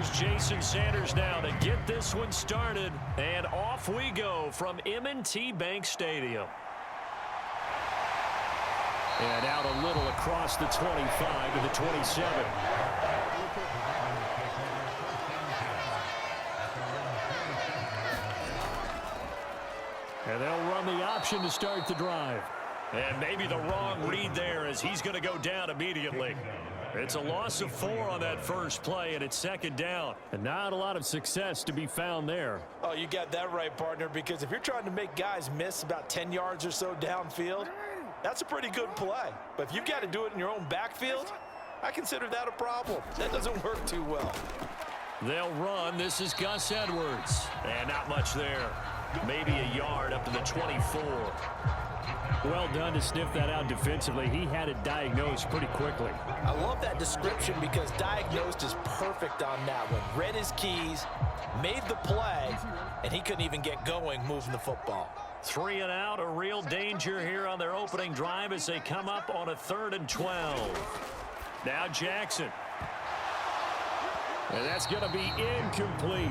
Here's Jason Sanders now to get this one started. And off we go from M&T Bank Stadium. And out a little across the 25 to the 27. And they'll run the option to start the drive. And maybe the wrong read there as he's going to go down immediately. It's a loss of 4 on that first play, and it's 2nd down. And not a lot of success to be found there. Oh, you got that right, partner, because if you're trying to make guys miss about 10 yards or so downfield, that's a pretty good play. But if you've got to do it in your own backfield, I consider that a problem. That doesn't work too well. They'll run. This is Gus Edwards. And not much there. Maybe a yard up to the 24. Well done to sniff that out defensively. He had it diagnosed pretty quickly. I love that description because diagnosed is perfect on that one. Read his keys, made the play, and he couldn't even get going moving the football. 3 and out, a real danger here on their opening drive as they come up on a 3rd and 12. Now Jackson. And that's going to be incomplete.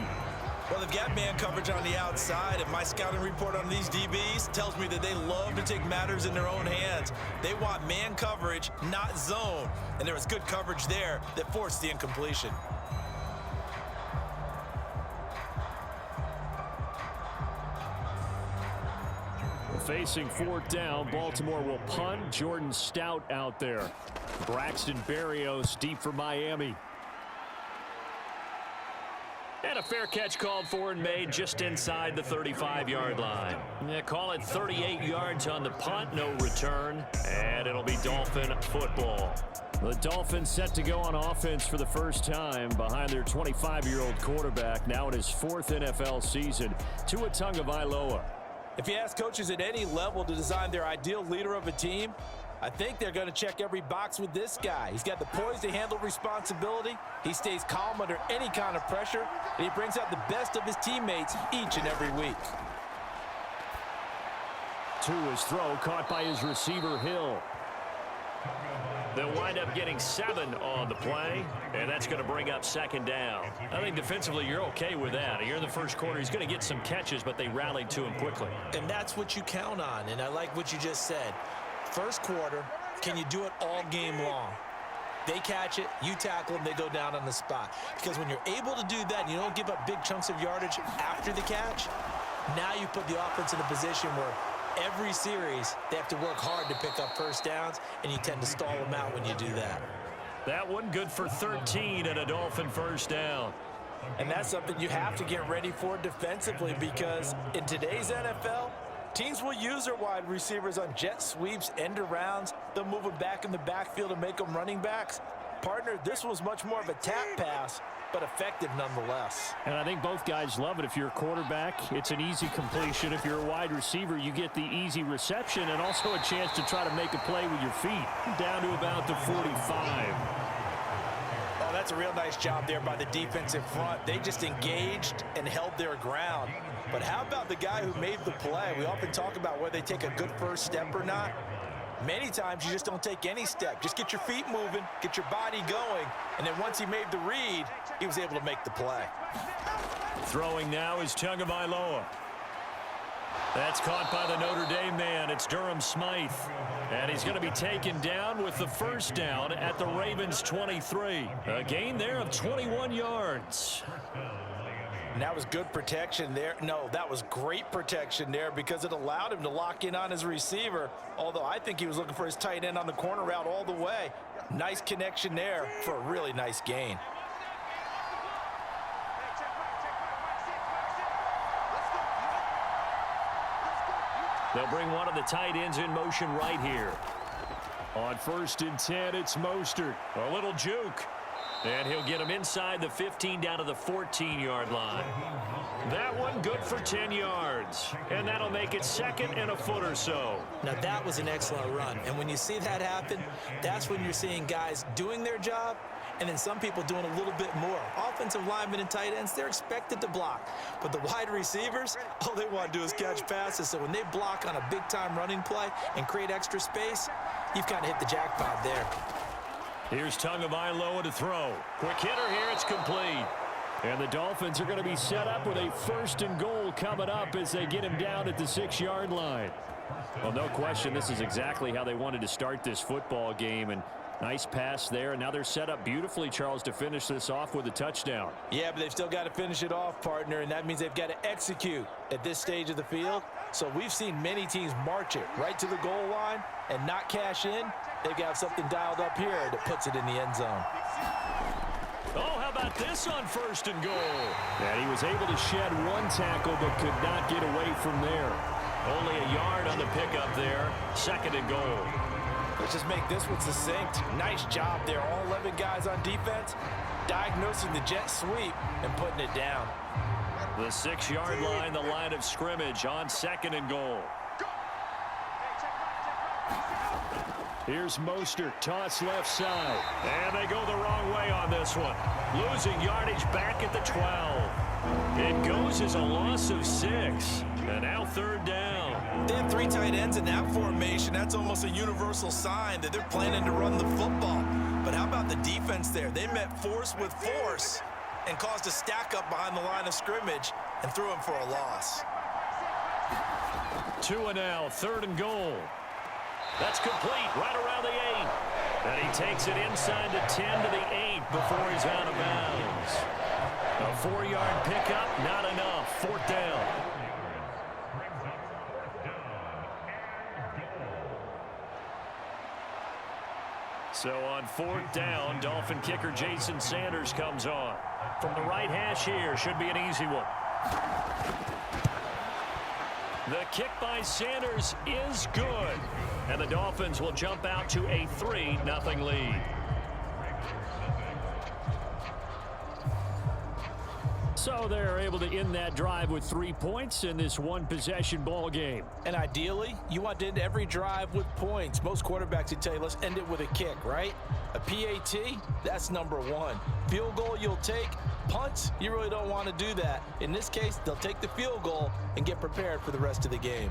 Well, they've got man coverage on the outside, and my scouting report on these DBs tells me that they love to take matters in their own hands. They want man coverage, not zone, and there was good coverage there that forced the incompletion. Facing 4th down, Baltimore will punt. Jordan Stout out there. Braxton Berrios deep for Miami. And a fair catch called for and made just inside the 35-yard line. Yeah, call it 38 yards on the punt, no return, and it'll be Dolphin football. The Dolphins set to go on offense for the first time behind their 25-year-old quarterback, now in his 4th NFL season, Tua Tagovailoa. If you ask coaches at any level to design their ideal leader of a team, I think they're going to check every box with this guy. He's got the poise to handle responsibility. He stays calm under any kind of pressure, and he brings out the best of his teammates each and every week. Tua's throw caught by his receiver, Hill. They'll wind up getting 7 on the play, and that's going to bring up 2nd down. I think defensively you're okay with that. Here in the first quarter, he's going to get some catches, but they rallied to him quickly. And that's what you count on, and I like what you just said. First quarter, can you do it all game long? They catch it, you tackle them, they go down on the spot. Because when you're able to do that and you don't give up big chunks of yardage after the catch, now you put the offense in a position where every series they have to work hard to pick up first downs, and you tend to stall them out when you do that. That one good for 13 and a Dolphin first down. And that's something you have to get ready for defensively, because in today's NFL, teams will use their wide receivers on jet sweeps, end arounds. They'll move them back in the backfield and make them running backs. Partner, this was much more of a tap pass, but effective nonetheless. And I think both guys love it. If you're a quarterback, it's an easy completion. If you're a wide receiver, you get the easy reception and also a chance to try to make a play with your feet. Down to about the 45. Oh, that's a real nice job there by the defensive front. They just engaged and held their ground. But how about the guy who made the play? We often talk about whether they take a good first step or not. Many times you just don't take any step. Just get your feet moving, get your body going, and then once he made the read, he was able to make the play. Throwing now is Tagovailoa. That's caught by the Notre Dame man. It's Durham Smythe. And he's going to be taken down with the first down at the Ravens 23. A gain there of 21 yards. And that was good protection there. No, that was great protection there because it allowed him to lock in on his receiver, although I think he was looking for his tight end on the corner route all the way. Nice connection there for a really nice gain. They'll bring one of the tight ends in motion right here. On 1st and 10, it's Mostert. A little juke. And he'll get him inside the 15 down to the 14-yard line. That one good for 10 yards. And that'll make it 2nd and a foot or so. Now, that was an excellent run. And when you see that happen, that's when you're seeing guys doing their job and then some people doing a little bit more. Offensive linemen and tight ends, they're expected to block. But the wide receivers, all they want to do is catch passes. So when they block on a big-time running play and create extra space, you've kind of hit the jackpot there. Here's Tagovailoa to throw. Quick hitter here, it's complete. And the Dolphins are going to be set up with a 1st and goal coming up as they get him down at the 6-yard line. Well, no question, this is exactly how they wanted to start this football game. And nice pass there. And now they're set up beautifully, Charles, to finish this off with a touchdown. Yeah, but they've still got to finish it off, partner, and that means they've got to execute at this stage of the field. So we've seen many teams march it right to the goal line and not cash in. They've got something dialed up here that puts it in the end zone. Oh, how about this on 1st and goal? And he was able to shed one tackle but could not get away from there. Only a yard on the pickup there. 2nd and goal. Let's just make this one succinct. Nice job there. All 11 guys on defense diagnosing the jet sweep and putting it down. The 6-yard line, the line of scrimmage on 2nd and goal. Here's Mostert, toss left side. And they go the wrong way on this one. Losing yardage back at the 12. It goes as a loss of 6. And now 3rd down. They have 3 tight ends in that formation. That's almost a universal sign that they're planning to run the football. But how about the defense there? They met force with force and caused a stack up behind the line of scrimmage and threw him for a loss. 2 and now, 3rd and goal. That's complete right around the 8. And he takes it inside the 10 to the 8 before he's out of bounds. A 4-yard pickup, not enough. 4th down. So on 4th down, Dolphin kicker Jason Sanders comes on. From the right hash here, should be an easy one. The kick by Sanders is good. And the Dolphins will jump out to a 3-0 lead. So they're able to end that drive with 3 points in this one-possession ball game. And ideally, you want to end every drive with points. Most quarterbacks would tell you, let's end it with a kick, right? A PAT, that's number 1. Field goal you'll take. Punts, you really don't want to do that. In this case, they'll take the field goal and get prepared for the rest of the game.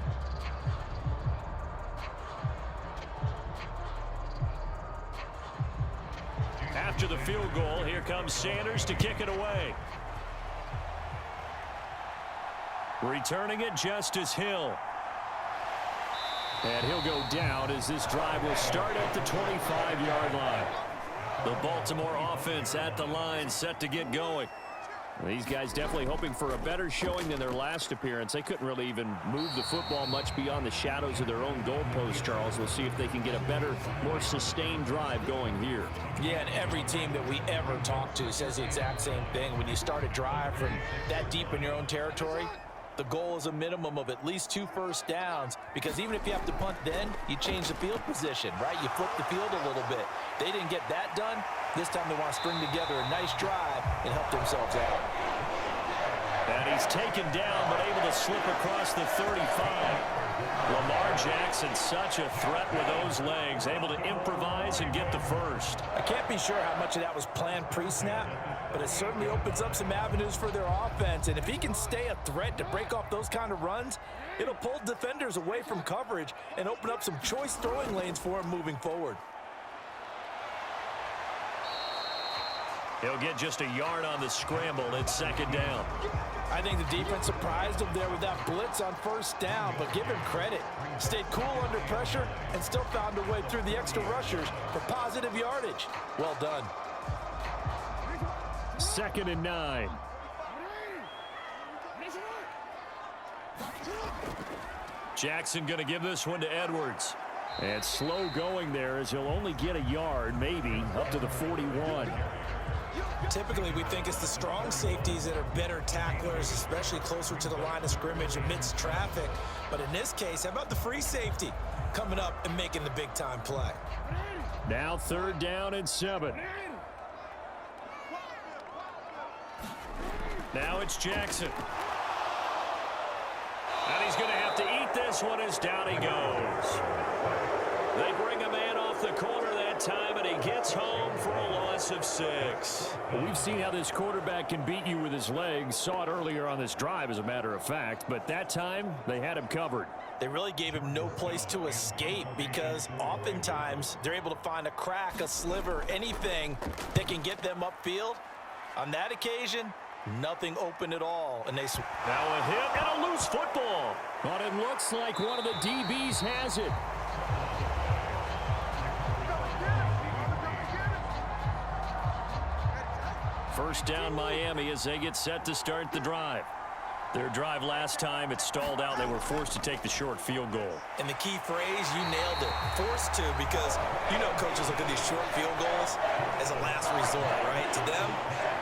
After the field goal, here comes Sanders to kick it away. Returning it, Justice Hill. And he'll go down as this drive will start at the 25-yard line. The Baltimore offense at the line, set to get going. These guys definitely hoping for a better showing than their last appearance. They couldn't really even move the football much beyond the shadows of their own goalpost, Charles. We'll see if they can get a better, more sustained drive going here. Yeah, and every team that we ever talk to says the exact same thing. When you start a drive from that deep in your own territory, the goal is a minimum of at least 2 first downs, because even if you have to punt then, you change the field position, right? You flip the field a little bit. They didn't get that done. This time they want to string together a nice drive and help themselves out. And he's taken down, but able to slip across the 35. Lamar Jackson, such a threat with those legs, able to improvise and get the first. I can't be sure how much of that was planned pre-snap, but it certainly opens up some avenues for their offense. And if he can stay a threat to break off those kind of runs, it'll pull defenders away from coverage and open up some choice throwing lanes for him moving forward. He'll get just a yard on the scramble. It's 2nd down. I think the defense surprised him there with that blitz on 1st down, but give him credit. Stayed cool under pressure and still found a way through the extra rushers for positive yardage. Well done. 2nd and 9. Jackson going to give this one to Edwards. And slow going there as he'll only get a yard, maybe, up to the 41. Typically, we think it's the strong safeties that are better tacklers, especially closer to the line of scrimmage amidst traffic. But in this case, how about the free safety coming up and making the big-time play? Now 3rd down and 7. Now it's Jackson. And he's going to have to eat this one as down he goes. They bring a man off the corner that time, and he gets home for a loss of 6. Well, we've seen how this quarterback can beat you with his legs. Saw it earlier on this drive, as a matter of fact. But that time, they had him covered. They really gave him no place to escape, because oftentimes they're able to find a crack, a sliver, anything that can get them upfield. On that occasion, Nothing open at all, and they... Now a hit and a loose football. But it looks like one of the DBs has it. First down Miami as they get set to start the drive. Their drive last time, it stalled out. They were forced to take the short field goal. And the key phrase, you nailed it. Forced to, because you know coaches look at these short field goals as a last resort, right? To them,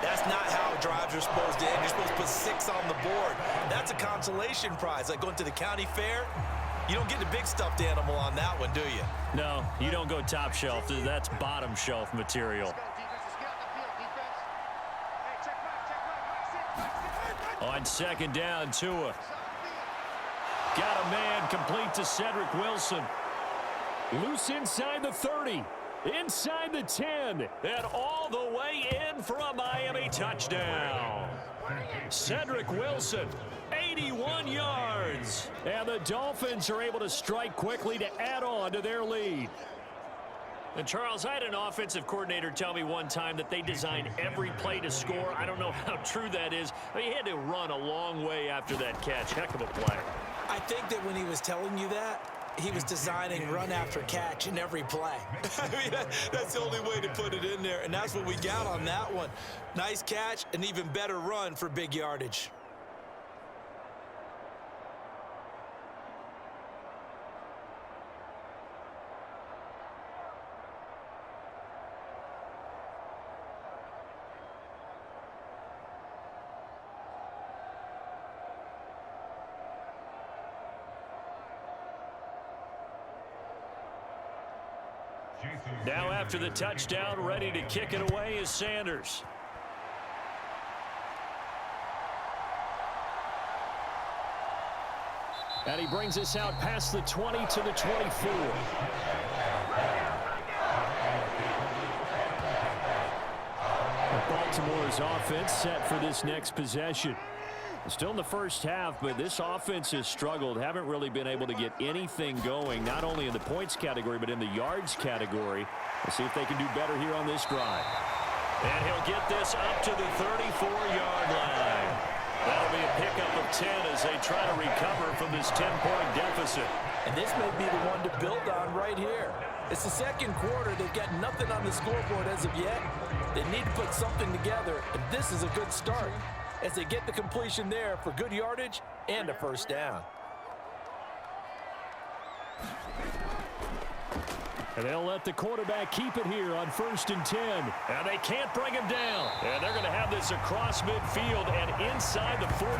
that's not how drives are supposed to end. You're supposed to put 6 on the board. That's a consolation prize. Like going to the county fair, you don't get the big stuffed animal on that one, do you? No, you don't go top shelf. That's bottom shelf material. On second down, Tua. Got a man complete to Cedric Wilson. Loose inside the 30. Inside the 10. And all the way in for a Miami touchdown. Cedric Wilson, 81 yards. And the Dolphins are able to strike quickly to add on to their lead. And Charles, I had an offensive coordinator tell me one time that they design every play to score. I don't know how true that is. I mean, he had to run a long way after that catch. Heck of a play. I think that when he was telling you that, he was designing run after catch in every play. I mean, that's the only way to put it in there, and that's what we got on that one. Nice catch, an even better run for big yardage. Now after the touchdown, ready to kick it away is Sanders. And he brings us out past the 20 to the 24. Baltimore's offense set for this next possession. Still in the first half, but this offense has struggled. Haven't really been able to get anything going, not only in the points category, but in the yards category. Let's see if they can do better here on this drive. And he'll get this up to the 34-yard line. That'll be a pickup of 10 as they try to recover from this 10-point deficit. And this may be the one to build on right here. It's the second quarter. They've got nothing on the scoreboard as of yet. They need to put something together, and this is a good start as they get the completion there for good yardage and a first down. And they'll let the quarterback keep it here on 1st and 10. And they can't bring him down. And they're going to have this across midfield and inside the 45.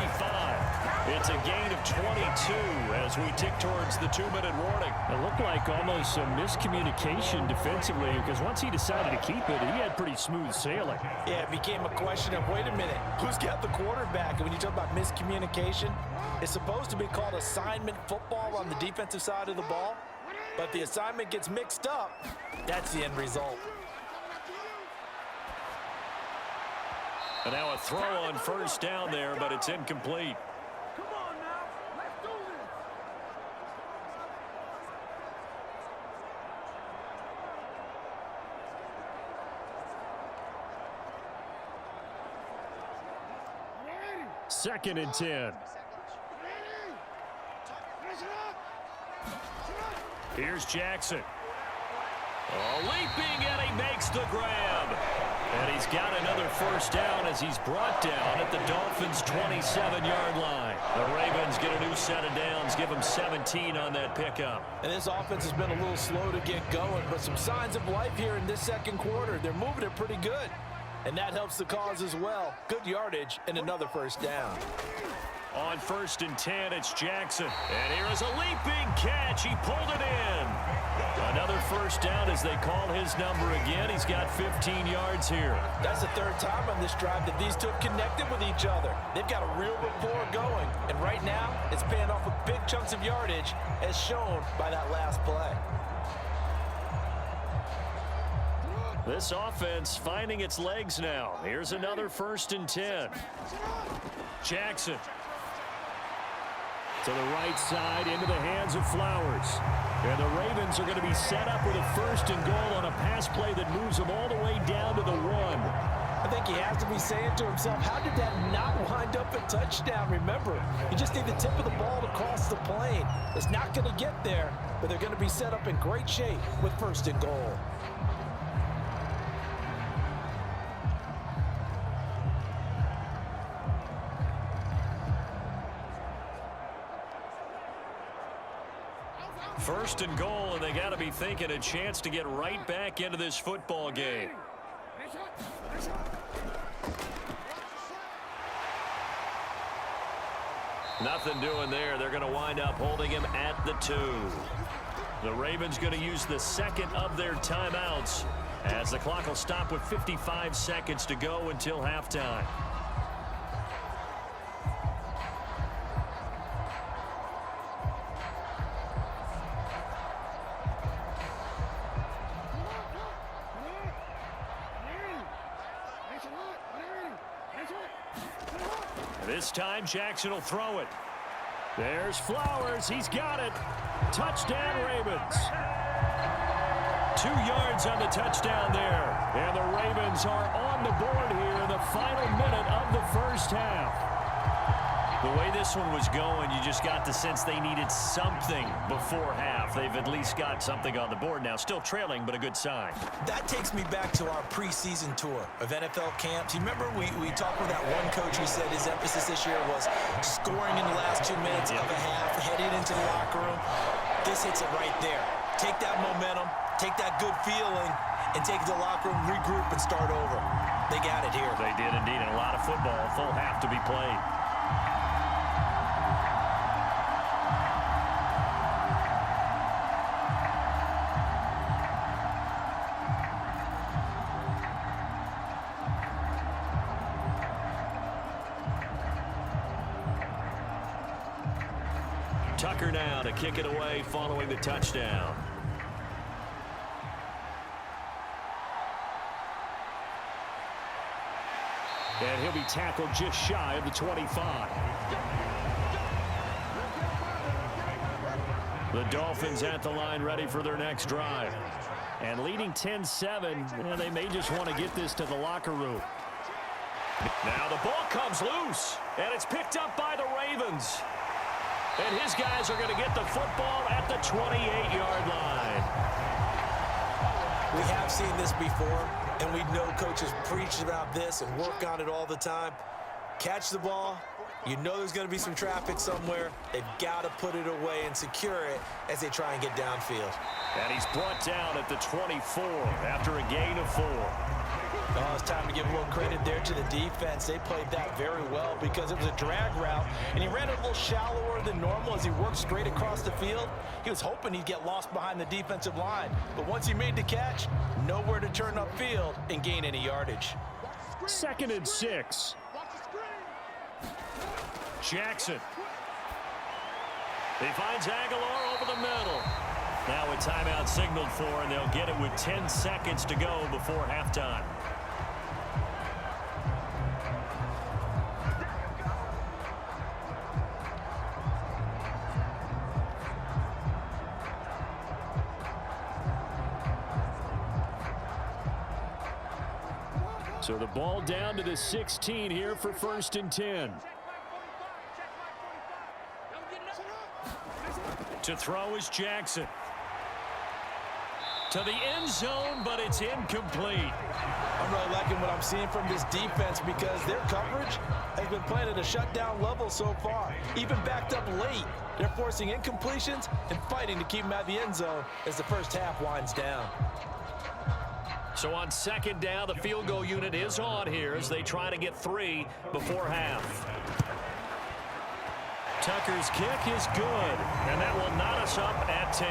It's a gain of 22 as we tick towards the 2-minute warning. It looked like almost some miscommunication defensively, because once he decided to keep it, he had pretty smooth sailing. Yeah, it became a question of, wait a minute, who's got the quarterback? And when you talk about miscommunication, it's supposed to be called assignment football on the defensive side of the ball. But the assignment gets mixed up. That's the end result. And now a throw on first down there, but it's incomplete. Come on now, let's do this. 2nd and 10. Here's Jackson. Oh, leaping, and he makes the grab. And he's got another first down as he's brought down at the Dolphins' 27-yard line. The Ravens get a new set of downs, give them 17 on that pickup. And this offense has been a little slow to get going, but some signs of life here in this second quarter. They're moving it pretty good, and that helps the cause as well. Good yardage and another first down. On 1st and 10, it's Jackson. And here is a leaping catch. He pulled it in. Another first down as they call his number again. He's got 15 yards here. That's the 3rd time on this drive that these two have connected with each other. They've got a real rapport going. And right now, it's paying off with big chunks of yardage, as shown by that last play. This offense finding its legs now. Here's another 1st and 10. Jackson. To the right side, into the hands of Flowers. And the Ravens are going to be set up with a 1st and goal on a pass play that moves them all the way down to the 1. I think he has to be saying to himself, how did that not wind up a touchdown? Remember, you just need the tip of the ball to cross the plane. It's not going to get there, but they're going to be set up in great shape with 1st and goal. First and goal, and they got to be thinking a chance to get right back into this football game. Nothing doing there. They're going to wind up holding him at the 2. The Ravens going to use the second of their timeouts as the clock will stop with 55 seconds to go until halftime. This time, Jackson will throw it. There's Flowers. He's got it. Touchdown, Ravens. 2 yards on the touchdown there. And the Ravens are on the board here in the final minute of the first half. The way this one was going, you just got the sense they needed something before half. They've at least got something on the board now. Still trailing, but a good sign. That takes me back to our preseason tour of NFL camps. You remember we talked with that one coach who said his emphasis this year was scoring in the last 2 minutes of a half, heading into the locker room. This hits it right there. Take that momentum, take that good feeling, and take it to the locker room, regroup, and start over. They got it here. They did indeed, and a lot of football, a full half to be played. Tucker now to kick it away following the touchdown. And he'll be tackled just shy of the 25. The Dolphins at the line ready for their next drive. And leading 10-7, they may just want to get this to the locker room. Now the ball comes loose, and it's picked up by the Ravens. And his guys are going to get the football at the 28-yard line. We have seen this before, and we know coaches preach about this and work on it all the time. Catch the ball. You know there's going to be some traffic somewhere. They've got to put it away and secure it as they try and get downfield. And he's brought down at the 24 after a gain of 4. Oh, it's time to give a little credit there to the defense. They played that very well because it was a drag route, and he ran it a little shallower than normal as he worked straight across the field. He was hoping he'd get lost behind the defensive line, but once he made the catch, nowhere to turn upfield and gain any yardage. 2nd and 6. Jackson. He finds Aguilar over the middle. Now a timeout signaled for, and they'll get it with 10 seconds to go before halftime. So the ball down to the 16 here for 1st and 10. To throw is Jackson. To the end zone, but it's incomplete. I'm really liking what I'm seeing from this defense because their coverage has been playing at a shutdown level so far. Even backed up late, they're forcing incompletions and fighting to keep them out of the end zone as the first half winds down. So on 2nd down, the field goal unit is on here as they try to get 3 before half. Tucker's kick is good, and that will knot us up at 10.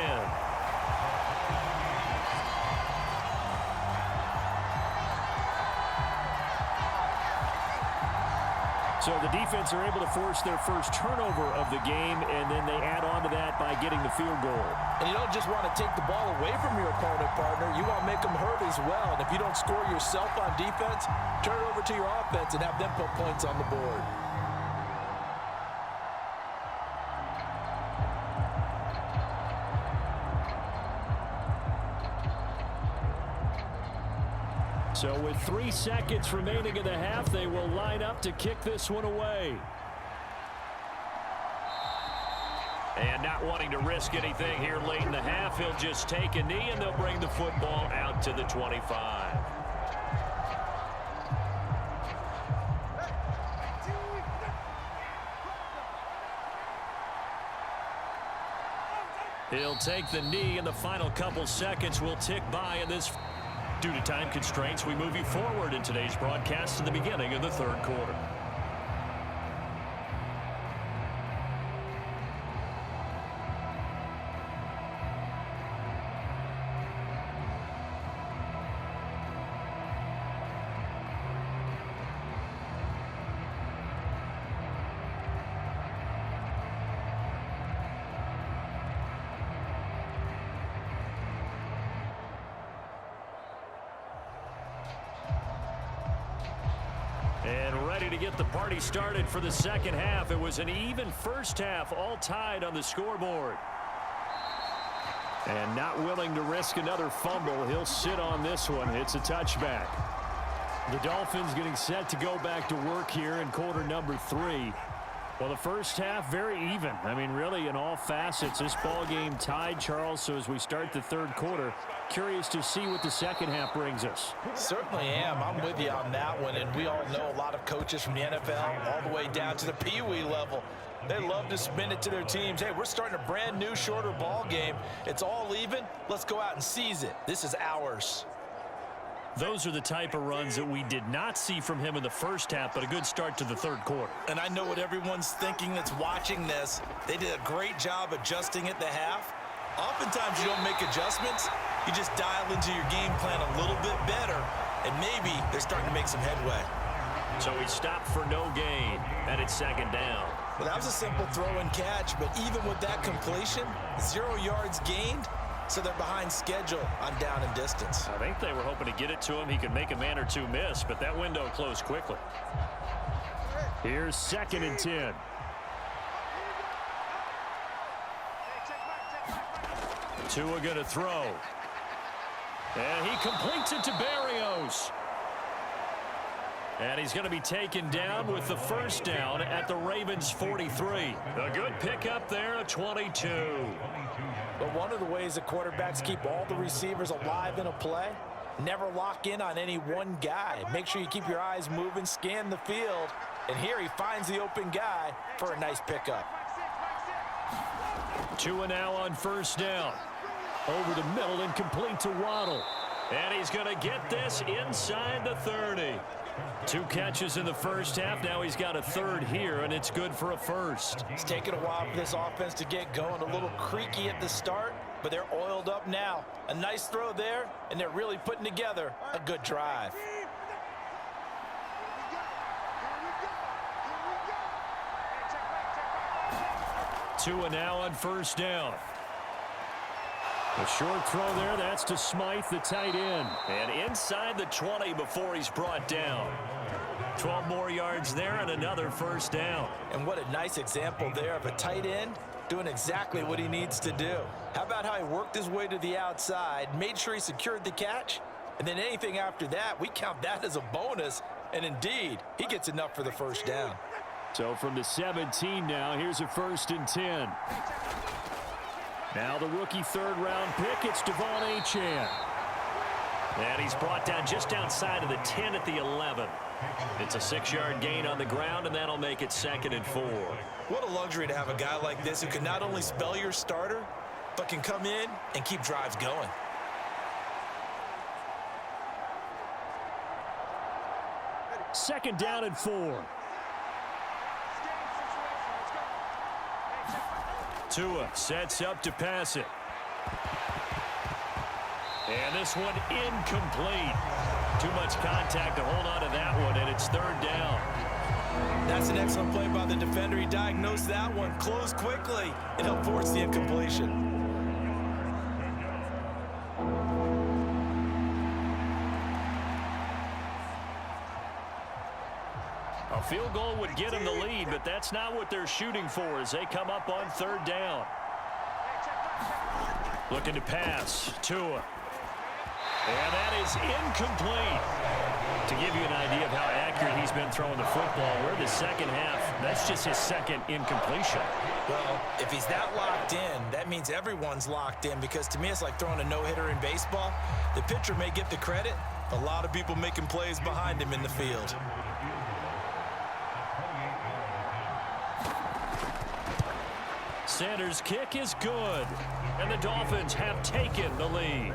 So the defense are able to force their first turnover of the game, and then they add on to that by getting the field goal. And you don't just want to take the ball away from your opponent, partner. You want to make them hurt as well. And if you don't score yourself on defense, turn it over to your offense and have them put points on the board. So with 3 seconds remaining in the half, they will line up to kick this one away. And not wanting to risk anything here late in the half, he'll just take a knee, and they'll bring the football out to the 25. He'll take the knee, and the final couple seconds will tick by in this. Due to time constraints, we move you forward in today's broadcast to the beginning of the third quarter. And ready to get the party started for the second half. It was an even first half, all tied on the scoreboard. And not willing to risk another fumble, he'll sit on this one. It's a touchback. The Dolphins getting set to go back to work here in quarter number 3. Well, the first half, very even. I mean, really, in all facets, this ball game tied, Charles. So as we start the third quarter, curious to see what the second half brings us. Certainly am. I'm with you on that one. And we all know a lot of coaches from the NFL all the way down to the Pee-wee level. They love to spin it to their teams. Hey, we're starting a brand new, shorter ball game. It's all even. Let's go out and seize it. This is ours. Those are the type of runs that we did not see from him in the first half, but a good start to the third quarter. And I know what everyone's thinking that's watching this. They did a great job adjusting at the half. Oftentimes you don't make adjustments. You just dial into your game plan a little bit better, and maybe they're starting to make some headway. So he stopped for no gain, and it's second down. Well, that was a simple throw and catch, but even with that completion, 0 yards gained. So they're behind schedule on down and distance. I think they were hoping to get it to him. He could make a man or two miss, but that window closed quickly. Here's 2nd and 10. Tua going to throw. And he completes it to Berrios. And he's going to be taken down with the first down at the Ravens 43. A good pickup there, a 22. But one of the ways that quarterbacks keep all the receivers alive in a play, never lock in on any one guy. Make sure you keep your eyes moving, scan the field, and here he finds the open guy for a nice pickup. Tua now on first down. Over the middle and complete to Waddle. And he's going to get this inside the 30. 2 catches in the first half. Now he's got a third here, and it's good for a first. It's taken a while for this offense to get going. A little creaky at the start, but they're oiled up now. A nice throw there, and they're really putting together a good drive. Tua now on first down. A short throw there. That's to Smythe, the tight end. And inside the 20 before he's brought down. 12 more yards there and another first down. And what a nice example there of a tight end doing exactly what he needs to do. How about how he worked his way to the outside, made sure he secured the catch, and then anything after that, we count that as a bonus. And indeed, he gets enough for the first down. So from the 17 now, here's a 1st and 10. Now the rookie third-round pick, it's Devon Achane. And he's brought down just outside of the 10 at the 11. It's a 6-yard gain on the ground, and that'll make it 2nd and 4. What a luxury to have a guy like this who can not only spell your starter, but can come in and keep drives going. Second down and 4. Tua sets up to pass it. And this one incomplete. Too much contact to hold on to that one, and it's 3rd down. That's an excellent play by the defender. He diagnosed that one, closed quickly, and helped force the incompletion. A field goal would get them the lead, but that's not what they're shooting for as they come up on 3rd down. Looking to pass. Tua. And that is incomplete. To give you an idea of how accurate he's been throwing the football, we're in the second half. That's just his second incompletion. Well, if he's that locked in, that means everyone's locked in, because to me it's like throwing a no-hitter in baseball. The pitcher may get the credit, a lot of people making plays behind him in the field. Sanders' kick is good, and the Dolphins have taken the lead.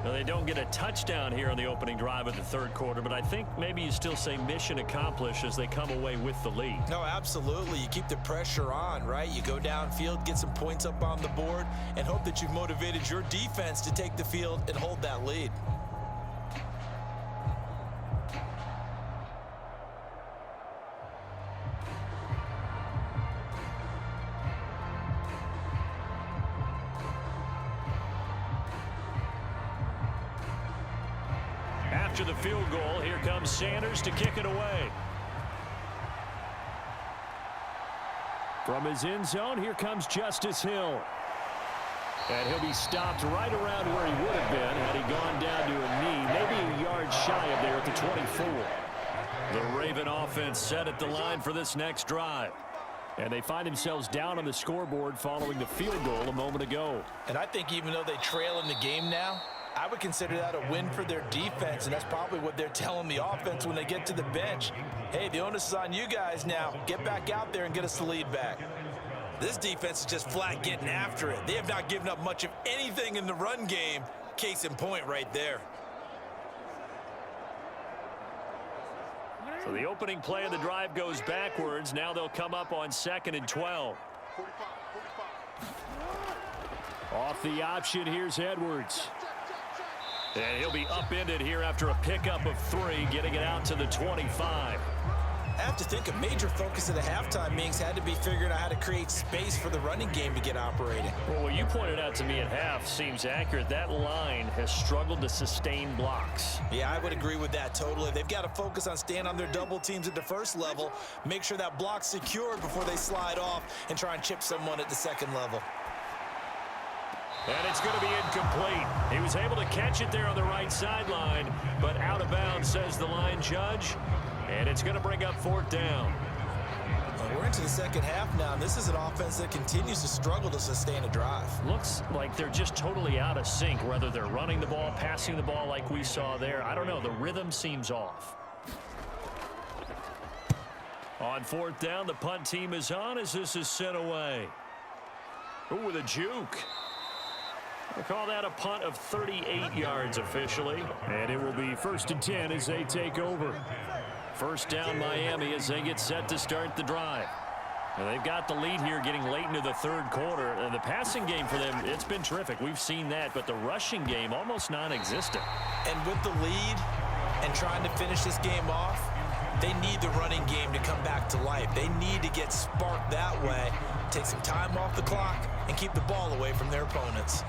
Well, they don't get a touchdown here on the opening drive of the third quarter, but I think maybe you still say mission accomplished as they come away with the lead. No, absolutely. You keep the pressure on, right? You go downfield, get some points up on the board, and hope that you've motivated your defense to take the field and hold that lead. After the field goal, here comes Sanders to kick it away. From his end zone, here comes Justice Hill. And he'll be stopped right around where he would have been had he gone down to a knee, maybe a yard shy of there at the 24. The Raven offense set at the line for this next drive. And they find themselves down on the scoreboard following the field goal a moment ago. And I think even though they trail in the game now, I would consider that a win for their defense, and that's probably what they're telling the offense when they get to the bench. Hey, the onus is on you guys now. Get back out there and get us the lead back. This defense is just flat getting after it. They have not given up much of anything in the run game. Case in point right there. So the opening play of the drive goes backwards. Now they'll come up on 2nd and 12. Off the option, here's Edwards. And he'll be upended here after a pickup of 3, getting it out to the 25. I have to think a major focus of the halftime meetings had to be figuring out how to create space for the running game to get operating. Well, what you pointed out to me at half seems accurate. That line has struggled to sustain blocks. Yeah, I would agree with that totally. They've got to focus on staying on their double teams at the first level, make sure that block's secured before they slide off and try and chip someone at the second level. And it's going to be incomplete. He was able to catch it there on the right sideline, but out of bounds, says the line judge. And it's going to bring up 4th down. Well, we're into the second half now, and this is an offense that continues to struggle to sustain a drive. Looks like they're just totally out of sync, whether they're running the ball, passing the ball like we saw there. I don't know. The rhythm seems off. On 4th down, the punt team is on as this is sent away. Ooh, with a juke. We'll call that a punt of 38 yards officially. And it will be 1st and 10 as they take over. First down Miami as they get set to start the drive. And they've got the lead here getting late into the third quarter. And the passing game for them, it's been terrific. We've seen that. But the rushing game almost non-existent. And with the lead and trying to finish this game off, they need the running game to come back to life. They need to get sparked that way, take some time off the clock, and keep the ball away from their opponents.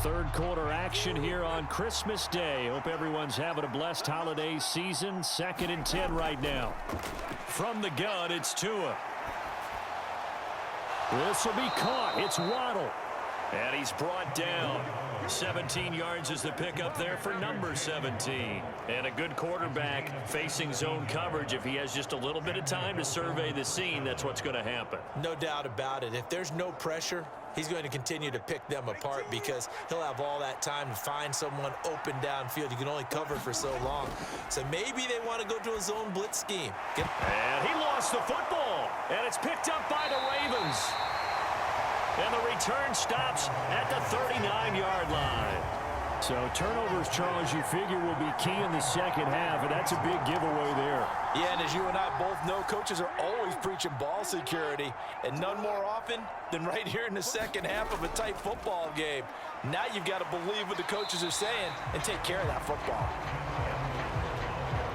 Third quarter action here on Christmas Day. Hope everyone's having a blessed holiday season. 2nd and 10 right now. From the gun, it's Tua. This will be caught. It's Waddle. And he's brought down. 17 yards is the pickup there for number 17. And a good quarterback facing zone coverage. If he has just a little bit of time to survey the scene, that's what's going to happen. No doubt about it. If there's no pressure, he's going to continue to pick them apart because he'll have all that time to find someone open downfield. You can only cover for so long. So maybe they want to go to a zone blitz scheme. And he lost the football. And it's picked up by the Ravens. And the return stops at the 39-yard line. So turnovers, Charles, you figure will be key in the second half, and that's a big giveaway there. Yeah, and as you and I both know, coaches are always preaching ball security, and none more often than right here in the second half of a tight football game. Now you've got to believe what the coaches are saying and take care of that football.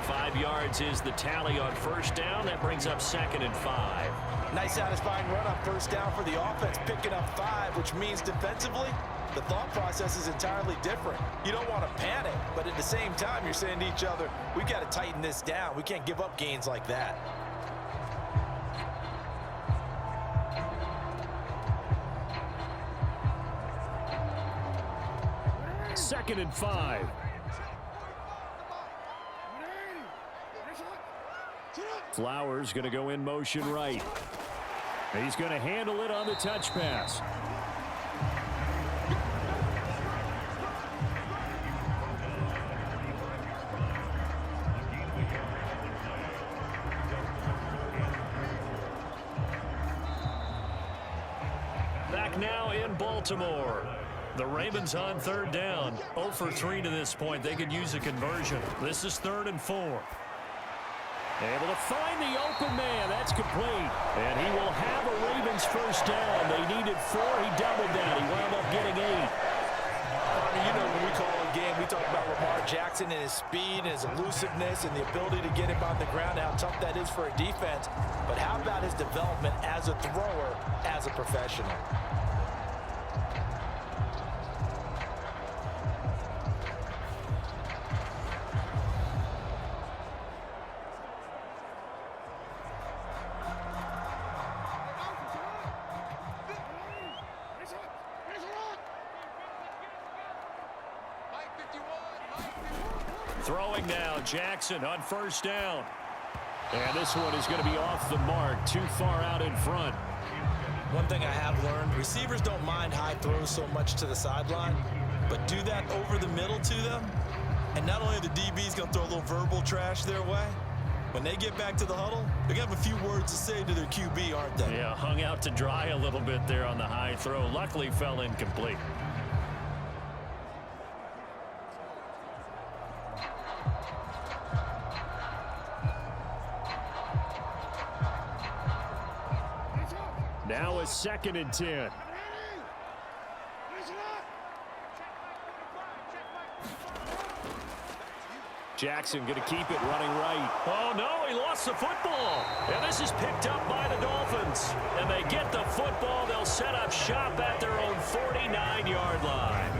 5 yards is the tally on first down. That brings up 2nd and 5. Nice satisfying run on first down for the offense, picking up 5, which means defensively, the thought process is entirely different. You don't want to panic, but at the same time, you're saying to each other, we've got to tighten this down. We can't give up gains like that. 2nd and 5. Flowers going to go in motion right. He's going to handle it on the touch pass. Back now in Baltimore. The Ravens on 3rd down. 0 for 3 to this point. They could use a conversion. This is 3rd and 4. Able to find the open man. That's complete. And he will have a Ravens first down. They needed 4. He doubled that. He wound up getting 8. You know, when we call a game, we talk about Lamar Jackson and his speed and his elusiveness and the ability to get him on the ground, how tough that is for a defense. But how about his development as a thrower, as a professional? Throwing now, Jackson on 1st down. And this one is going to be off the mark, too far out in front. One thing I have learned, receivers don't mind high throws so much to the sideline, but do that over the middle to them, and not only are the DBs going to throw a little verbal trash their way, when they get back to the huddle, they're going to have a few words to say to their QB, aren't they? Yeah, hung out to dry a little bit there on the high throw. Luckily fell incomplete. Now a 2nd and 10. Jackson going to keep it running right. Oh, no, he lost the football. And this is picked up by the Dolphins. And they get the football. They'll set up shop at their own 49-yard line.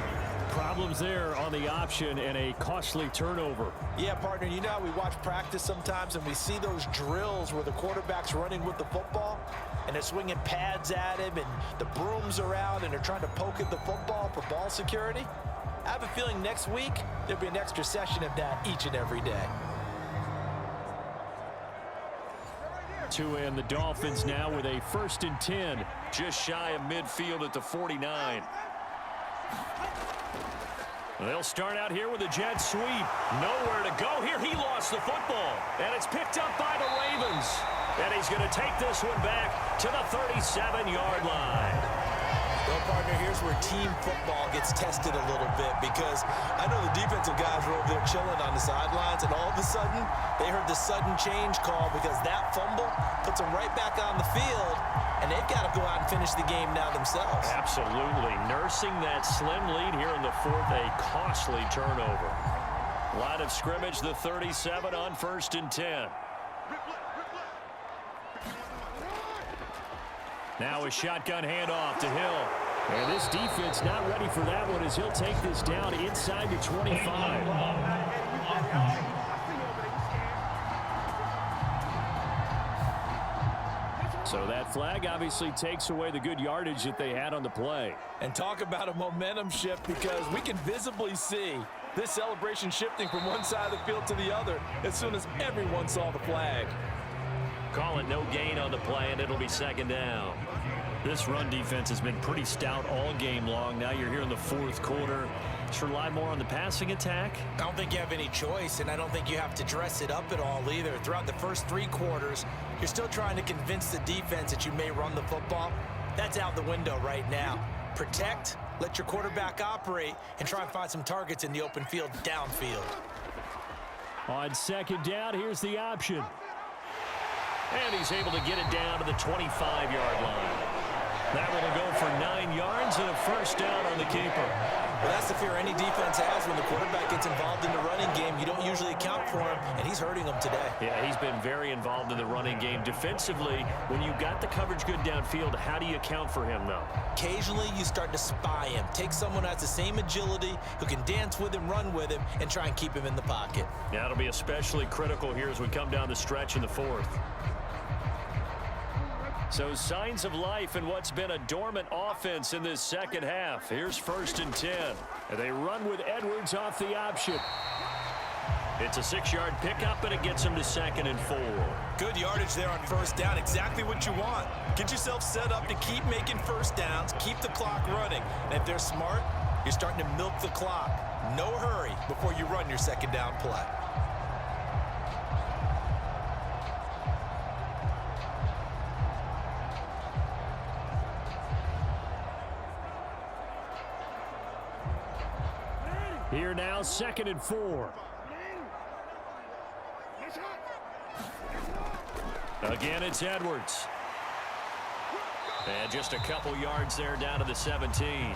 Problems there on the option and a costly turnover. Yeah, partner, you know how we watch practice sometimes and we see those drills where the quarterback's running with the football and they're swinging pads at him and the brooms are out and they're trying to poke at the football for ball security? I have a feeling next week there'll be an extra session of that each and every day. To end the Dolphins now with a 1st and 10. Just shy of midfield at the 49. They'll start out here with a jet sweep. Nowhere to go here. He lost the football. And it's picked up by the Ravens. And he's going to take this one back to the 37-yard line. Well, partner, here's where team football gets tested a little bit because I know the defensive guys were over there chilling on the sidelines, and all of a sudden, they heard the sudden change call because that fumble puts them right back on the field, and they've got to go out and finish the game now themselves. Absolutely. Nursing that slim lead here in the 4th, a costly turnover. Line of scrimmage, the 37 on 1st and 10. Now a shotgun handoff to Hill. And this defense not ready for that one as he'll take this down inside the 25. So that flag obviously takes away the good yardage that they had on the play. And talk about a momentum shift because we can visibly see this celebration shifting from one side of the field to the other as soon as everyone saw the flag. Call it no gain on the play, and it'll be 2nd down. This run defense has been pretty stout all game long. Now you're here in the 4th quarter. Just rely more on the passing attack. I don't think you have any choice, and I don't think you have to dress it up at all either. Throughout the first 3 quarters, you're still trying to convince the defense that you may run the football. That's out the window right now. Protect, let your quarterback operate, and try and find some targets in the open field downfield. On 2nd down, here's the option. And he's able to get it down to the 25-yard line. That one will go for 9 yards and a first down on the keeper. Well, that's the fear any defense has when the quarterback gets involved in the running game. You don't usually account for him, and he's hurting them today. Yeah, he's been very involved in the running game. Defensively, when you got the coverage good downfield, how do you account for him, though? Occasionally, you start to spy him. Take someone who has the same agility, who can dance with him, run with him, and try and keep him in the pocket. Yeah, it'll be especially critical here as we come down the stretch in the 4th. So signs of life in what's been a dormant offense in this second half. Here's 1st and 10. And they run with Edwards off the option. It's a 6-yard pickup, and it gets them to 2nd and 4. Good yardage there on 1st down. Exactly what you want. Get yourself set up to keep making 1st downs, keep the clock running. And if they're smart, you're starting to milk the clock. No hurry before you run your 2nd down play. Here now, 2nd and 4. Again, it's Edwards. And just a couple yards there down to the 17.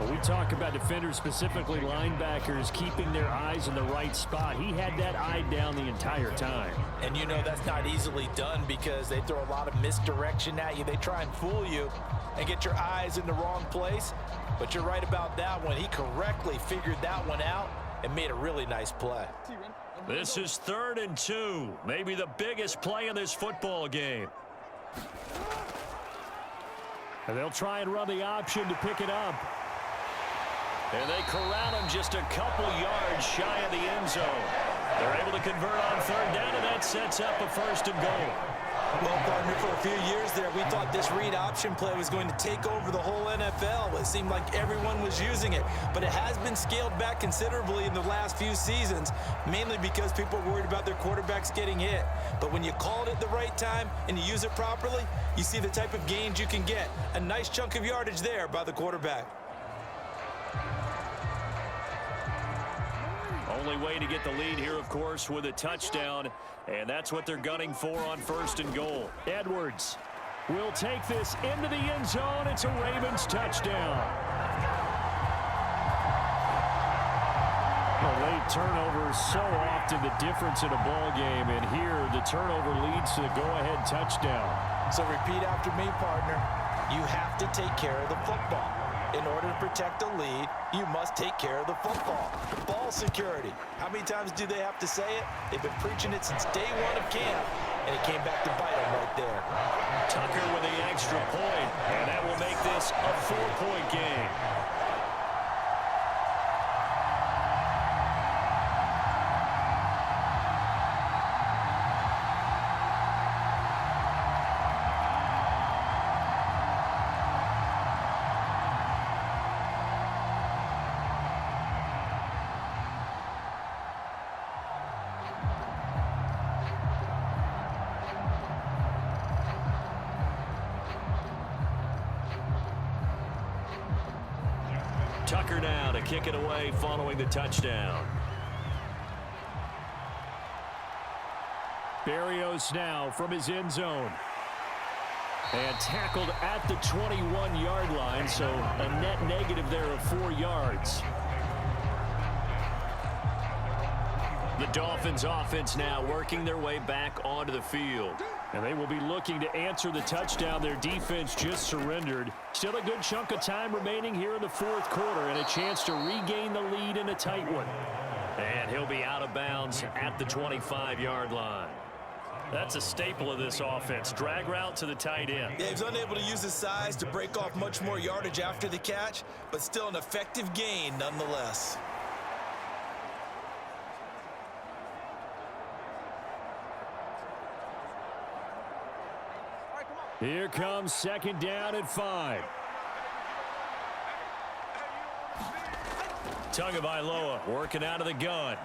Well, we talk about defenders, specifically linebackers, keeping their eyes in the right spot. He had that eye down the entire time. And you know that's not easily done because they throw a lot of misdirection at you. They try and fool you and get your eyes in the wrong place. But you're right about that one. He correctly figured that one out and made a really nice play. This is 3rd and 2. Maybe the biggest play in this football game. And they'll try and run the option to pick it up. And they corral him just a couple yards shy of the end zone. They're able to convert on 3rd down, and that sets up a 1st and goal. Well, partner, for a few years there, we thought this read option play was going to take over the whole NFL. It seemed like everyone was using it, but it has been scaled back considerably in the last few seasons, mainly because people are worried about their quarterbacks getting hit. But when you call it at the right time and you use it properly, you see the type of gains you can get. A nice chunk of yardage there by the quarterback. Only way to get the lead here, of course, with a touchdown, and that's what they're gunning for on 1st and goal. Edwards will take this into the end zone. It's a Ravens touchdown. A late turnover so often the difference in a ball game, and here the turnover leads to the go-ahead touchdown. So repeat after me, partner. You have to take care of the football. In order to protect the lead, you must take care of the football. Ball security. How many times do they have to say it? They've been preaching it since day one of camp, and it came back to bite them right there. Tucker with the extra point, and that will make this a 4-point game. Tucker now to kick it away following the touchdown. Berrios now from his end zone. And tackled at the 21-yard line, so a net negative there of 4 yards. The Dolphins offense now working their way back onto the field. And they will be looking to answer the touchdown their defense just surrendered. Still a good chunk of time remaining here in the 4th quarter and a chance to regain the lead in a tight one. And he'll be out of bounds at the 25-yard line. That's a staple of this offense. Drag route to the tight end. Yeah, he's unable to use his size to break off much more yardage after the catch, but still an effective gain nonetheless. Here comes 2nd down and 5. Tagovailoa working out of the gun.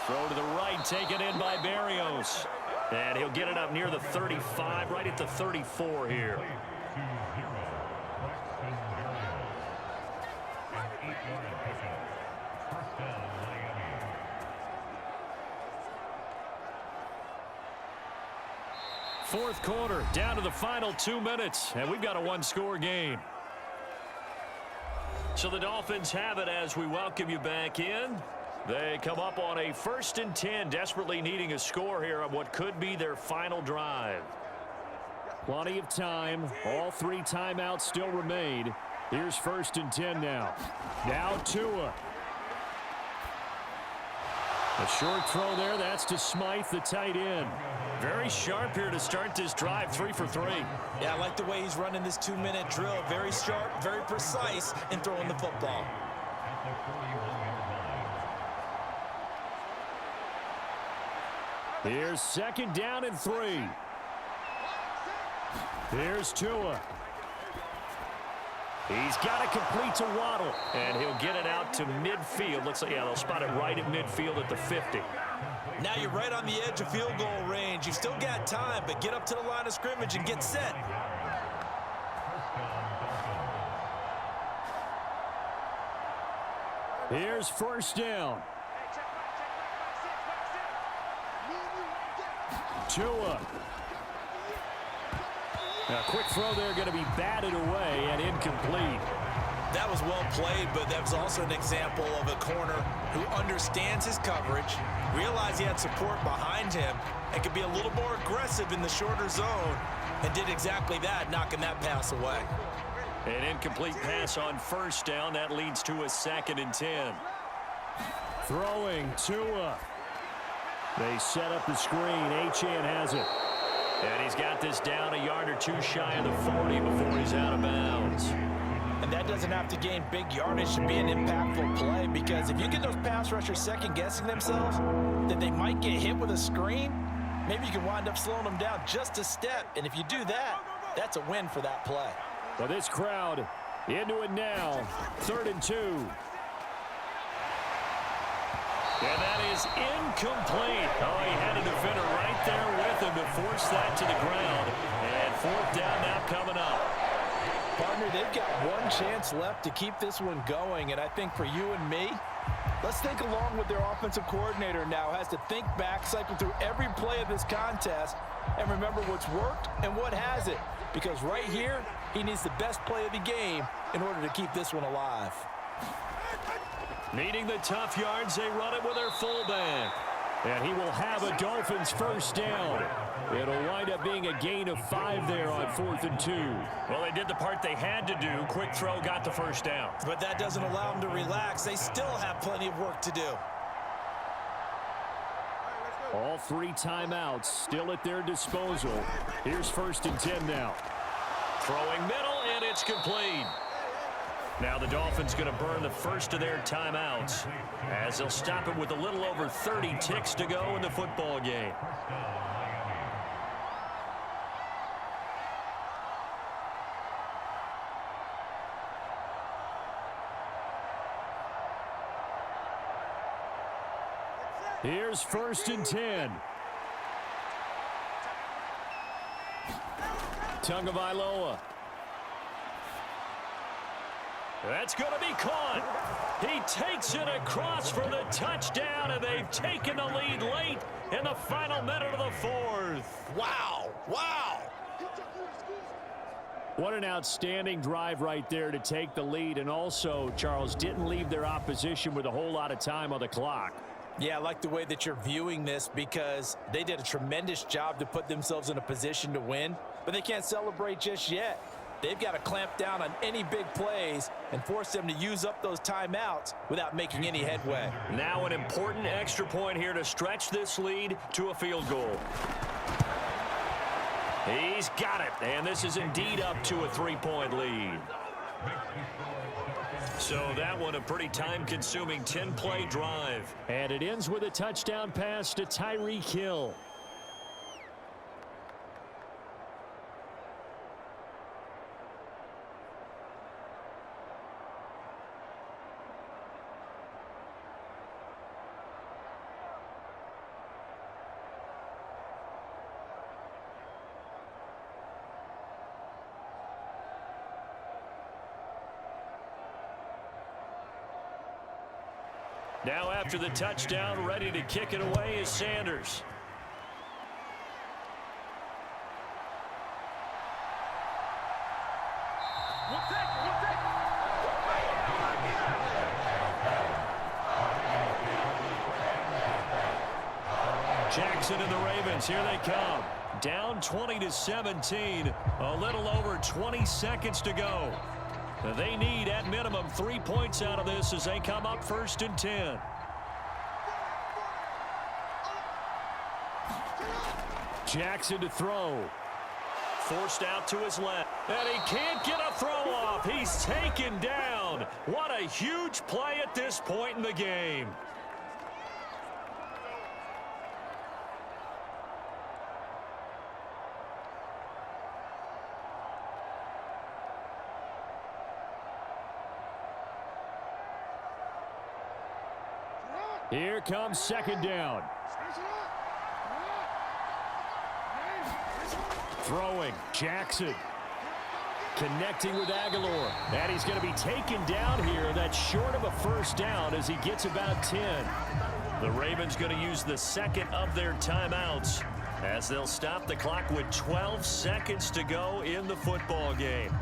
Throw to the right, taken in by Berrios. And he'll get it up near the 35, right at the 34 here. Fourth quarter, down to the final 2 minutes, and we've got a one-score game. So the Dolphins have it as we welcome you back in. They come up on a 1st and 10, desperately needing a score here on what could be their final drive. Plenty of time. All 3 timeouts still remain. Here's 1st and 10 now. Now Tua. A short throw there. That's to Smythe, the tight end. Very sharp here to start this drive, 3 for 3. Yeah, I like the way he's running this 2-minute drill. Very sharp, very precise in throwing the football. Here's 2nd down and 3. Here's Tua. He's got to complete to Waddle. And he'll get it out to midfield. Looks like, yeah, they'll spot it right at midfield at the 50. Now you're right on the edge of field goal range. You've still got time, but get up to the line of scrimmage and get set. Here's 1st down. Tua. A quick throw there, going to be batted away and incomplete. That was well played, but that was also an example of a corner who understands his coverage, realized he had support behind him, and could be a little more aggressive in the shorter zone, and did exactly that, knocking that pass away. An incomplete pass on 1st down. That leads to a 2nd and 10. Throwing Tua. They set up the screen. Achane has it. And he's got this down a yard or 2 shy of the 40 before he's out of bounds. And that doesn't have to gain big yardage to be an impactful play, because if you get those pass rushers second-guessing themselves, that they might get hit with a screen, maybe you can wind up slowing them down just a step. And if you do that, that's a win for that play. Well, this crowd into it now. 3rd and 2. And that is incomplete. Oh, he had a defender right there with him to force that to the ground. And 4th down now coming up. Partner, they've got one chance left to keep this one going, and I think for you and me, let's think along with their offensive coordinator now. Has to think back, cycle through every play of this contest, and remember what's worked and what hasn't. Because right here, he needs the best play of the game in order to keep this one alive. Needing the tough yards, they run it with their fullback. And he will have a Dolphins 1st down. It'll wind up being a gain of 5 there on 4th and 2. Well, they did the part they had to do. Quick throw got the 1st down. But that doesn't allow them to relax. They still have plenty of work to do. All 3 timeouts still at their disposal. Here's 1st and 10 now. Throwing middle, and it's complete. Now the Dolphins going to burn the first of their timeouts as they'll stop it with a little over 30 ticks to go in the football game. Here's 1st and 10. Tagovailoa. That's going to be caught. He takes it across for the touchdown, and they've taken the lead late in the final minute of the 4th. Wow. Wow. What an outstanding drive right there to take the lead, and also, Charles, didn't leave their opposition with a whole lot of time on the clock. Yeah, I like the way that you're viewing this, because they did a tremendous job to put themselves in a position to win, but they can't celebrate just yet. They've got to clamp down on any big plays and force them to use up those timeouts without making any headway. Now an important extra point here to stretch this lead to a field goal. He's got it, and this is indeed up to a 3-point lead. So that one a pretty time-consuming 10-play drive. And it ends with a touchdown pass to Tyreek Hill. Now after the touchdown, ready to kick it away is Sanders. Jackson and the Ravens, here they come. Down 20-17, a little over 20 seconds to go. They need, at minimum, 3 points out of this as they come up 1st and 10. Jackson to throw. Forced out to his left. And he can't get a throw off. He's taken down. What a huge play at this point in the game. Here comes second down. Throwing, Jackson. Connecting with Aguilar. And he's going to be taken down here. That's short of a first down as he gets about 10. The Ravens going to use the second of their timeouts as they'll stop the clock with 12 seconds to go in the football game.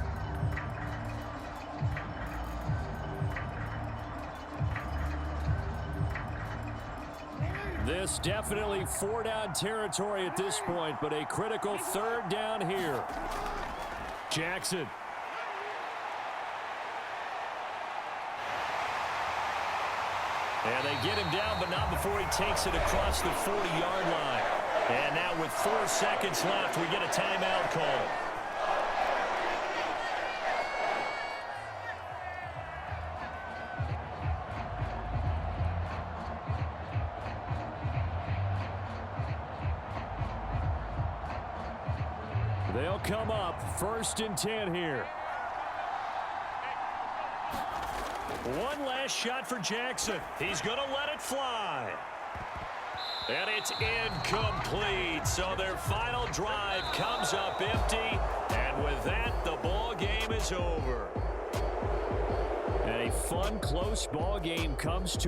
This definitely four-down territory at this point, but a critical third down here. Jackson. And they get him down, but not before he takes it across the 40-yard line. And now with 4 seconds left, we get a timeout call. They'll come up 1st and 10 here. One last shot for Jackson. He's going to let it fly. And it's incomplete. So their final drive comes up empty. And with that, the ball game is over. And a fun, close ball game comes to